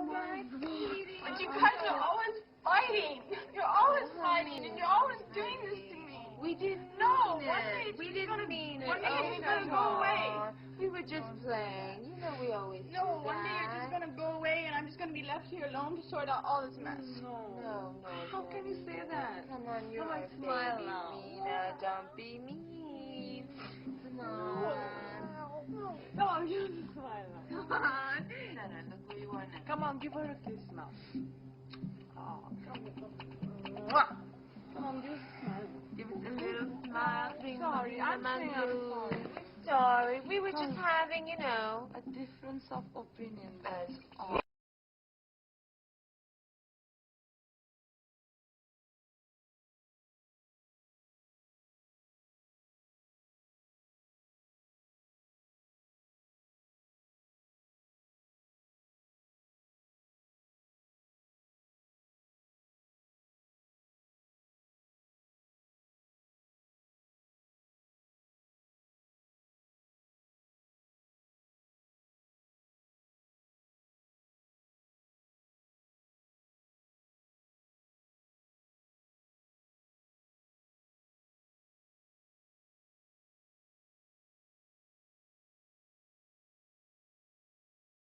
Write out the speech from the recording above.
my sweetie. But you guys are always fighting. You're always fighting, and you're always doing this to me. We didn't No, mean one it. day it's We just didn't gonna, mean it. one day Oh, it's just gonna go away. We were just playing. You know we always do No, one day you're that. just gonna go away, and I'm just gonna be left here alone to sort out all this mess. No. How can you say that? Come on, you're Come my on, smile baby, now. Mina. Don't be mean. Come on. No, you smile now. Come on. Nana, look where you are now. Come on, give her a kiss now. Oh, come on, just smile. Give us a little smile. Bring Sorry, I'm saying I'm sorry. Sorry, we were just having, A difference of opinion, as that's all.